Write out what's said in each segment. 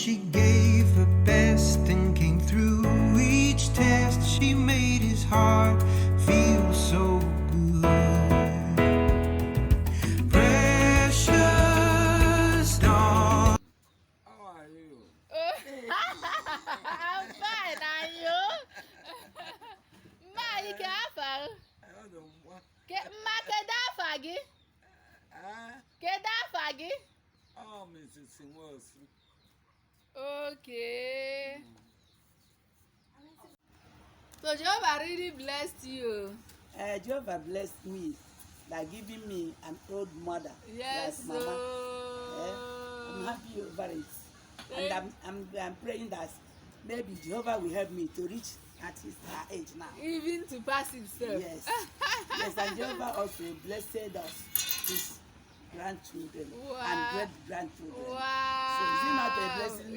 she gave her best and came through each test, she made his heart feel so good. Precious dawn. How are you? I'm fine, and you? Ma, you can have I don't know what. Ma, Kedafagi? Kedafagi? Oh, Mrs. Simosu. Okay. So Jehovah really blessed you. Jehovah blessed me by giving me an old mother Yes, like Mama. I'm happy over it. And I'm praying that maybe Jehovah will help me to reach at his age now. Even to pass himself. Yes. Yes, and Jehovah also blessed us, his grandchildren and great-grandchildren. Wow. So is it not a blessing?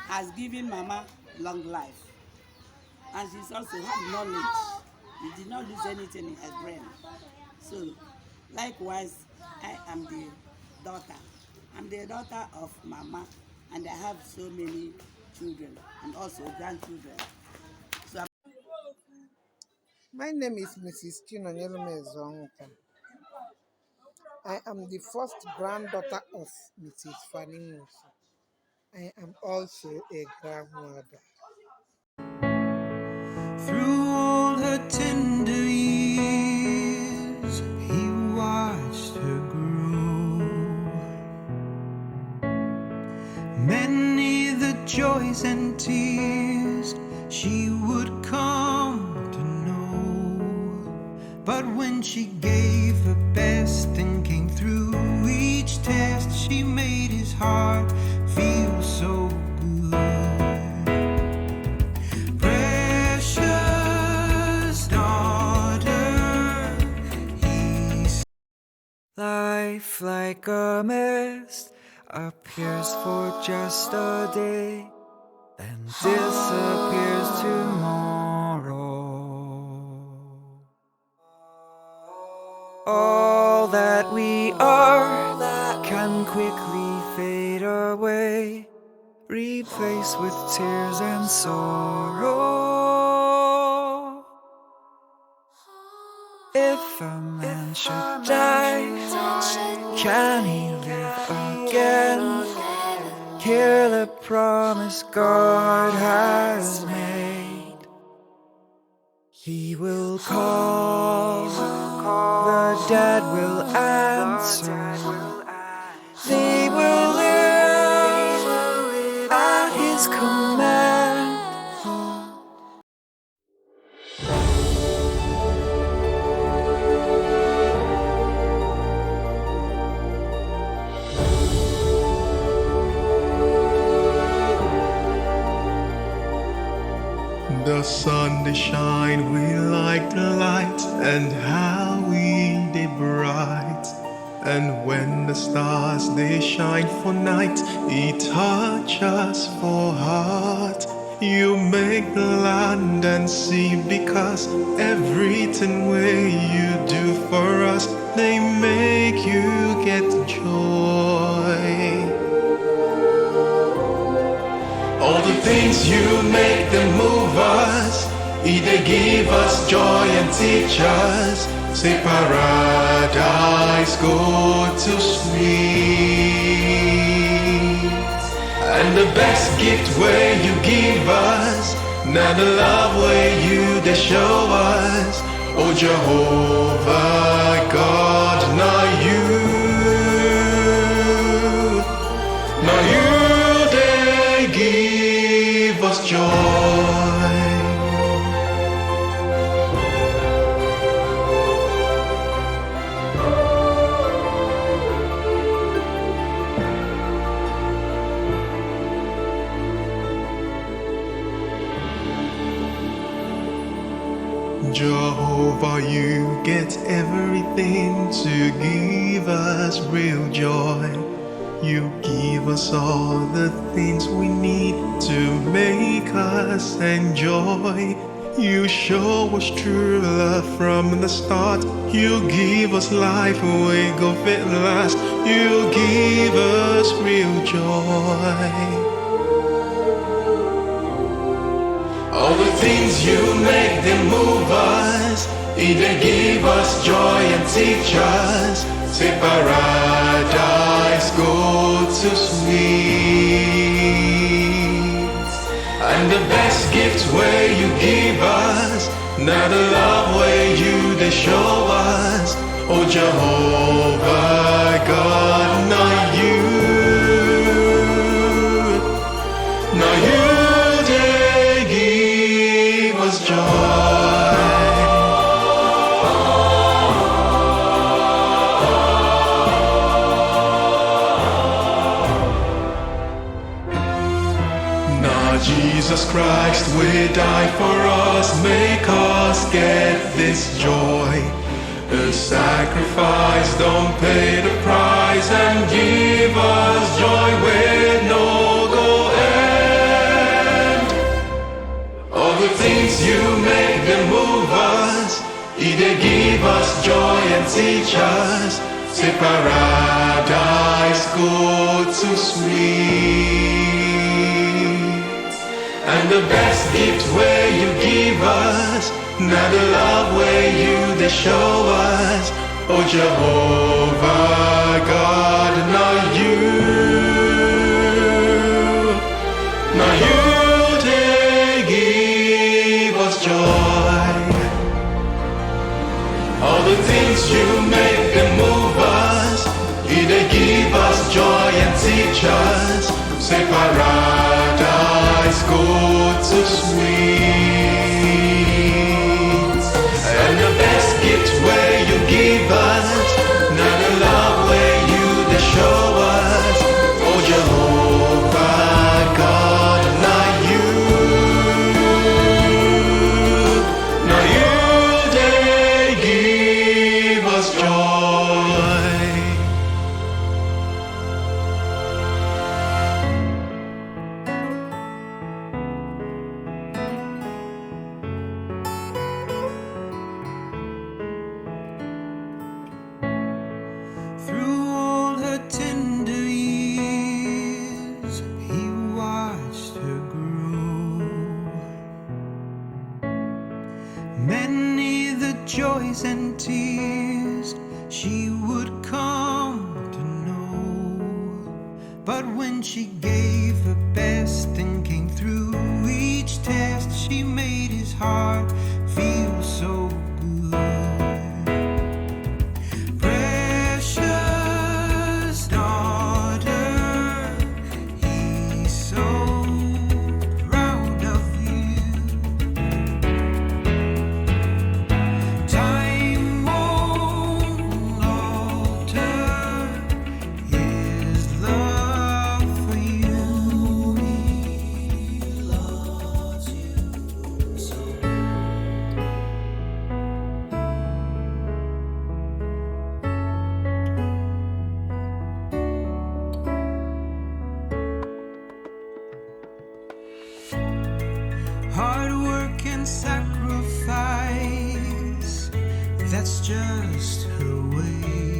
Has given Mama long life. And she's also had knowledge. She did not lose anything in her brain. So, likewise, I am the daughter. I'm the daughter of Mama, and I have so many children and also grandchildren. So My name is Mrs. CHIDIMAMA'S. I am the first granddaughter of Mrs. Fanny. I am also a grandmother. Through all her tender years, he watched her grow. Many the joys and tears she would come to know. But when she gave her best and came through each test, she made his heart feel so good. Life like a mist appears for just a day, then disappears tomorrow. All that we are can quickly fade away, replaced with tears and sorrow. If a man should die, can he live again? Hear the promise God has made. He will call, the dead will answer. They will live at his command. The sun they shine, we like the light, and how we they bright. And when the stars they shine for night, it touch us for heart. You make the land and sea, because everything way you do for us, they make you get joy. All the things you make them move us, they give us joy and teach us. Say paradise go to sleep. And the best gift where you give us, now the love where you they show us. Oh Jehovah God, now you they give us joy. Jehovah, you get everything to give us real joy. You give us all the things we need to make us enjoy. You show us true love from the start. You give us life, we go fit last. You give us real joy. you make them move us. They give us joy and teach us. Say paradise go to sweet. And the best gift where you give us, now the love where you they show us. Oh Jehovah God, now you they give us joy. Jesus Christ will die for us, make us get this joy. A sacrifice, don't pay the price, and give us joy with no go end. All the things you make them move us, they give us joy and teach us. Say paradise go to sweet. And the best gift where you give us, now the love where you they show us. Oh Jehovah God, now you they give us joy. All the things you make them move us, they give us joy and teach us. Say paradise go to sweet. And the best gift where you give us, now the love where you they show us. Oh Jehovah God, now you they give us joy. Through all her tender years, he watched her grow. Many the joys and tears she would come to know. But when she gave her best and came through each test, she made his heart feel so good. Precious daughter, he's so proud of you. Time won't alter his love for you. He loves you so. Hard work and sacrifice, that's just her way.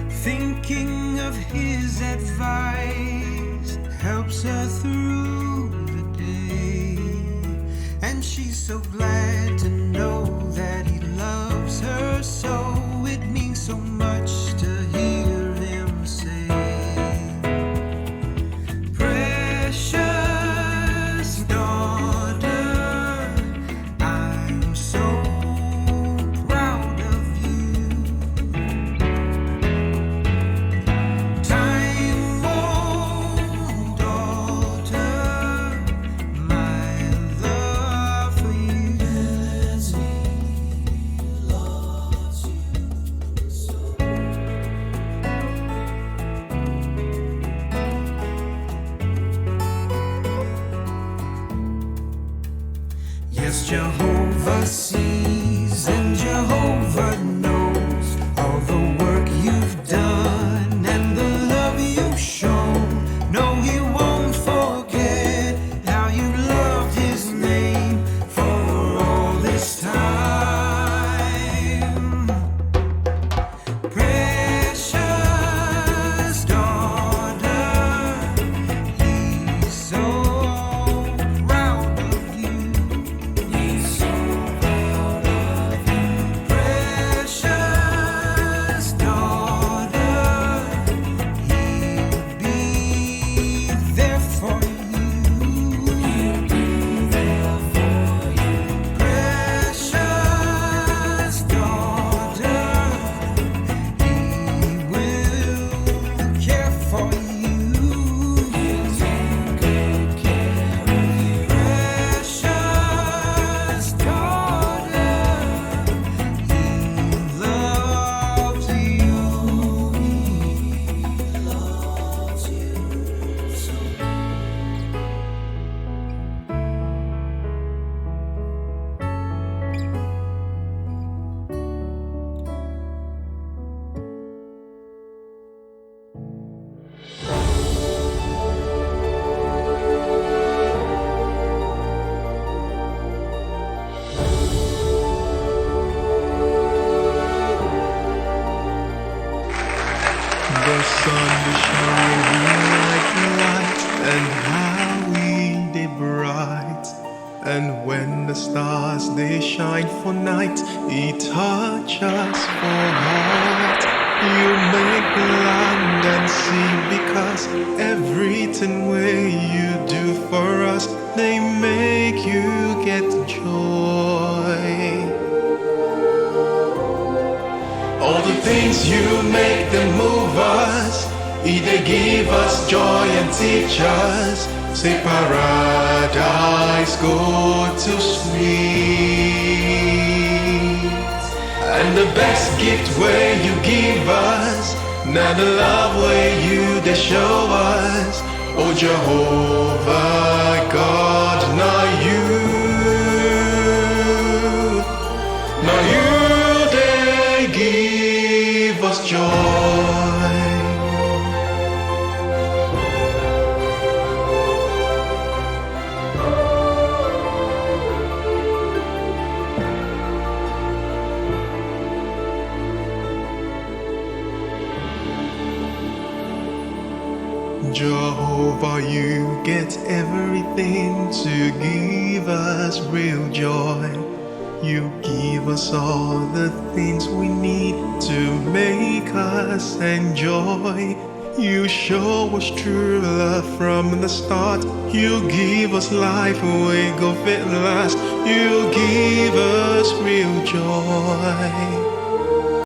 Thinking of his advice helps her through the day. And she's so glad to know that he loves her so. It means so much to hear him say, precious daughter, I'm so proud of you. Time won't alter my love for you. As he loves you so. Yes, Jehovah sees and Jehovah knows all the work you've done and the love you've shown. No, he won't forget how you loved his name for all this time. Precious daughter, he's so shine for night, He touch us for heart. You make the land and sea, because everything where you do for us, they make you get joy. All the things you make them move us, they give us joy and teach us. Say paradise go to sleep. And the best gift where you give us, now the love where you they show us. Oh Jehovah God, now you they give us joy. Jehovah, you get everything to give us real joy. You give us all the things we need to make us enjoy. You show us true love from the start. You give us life, we go fit last. You give us real joy.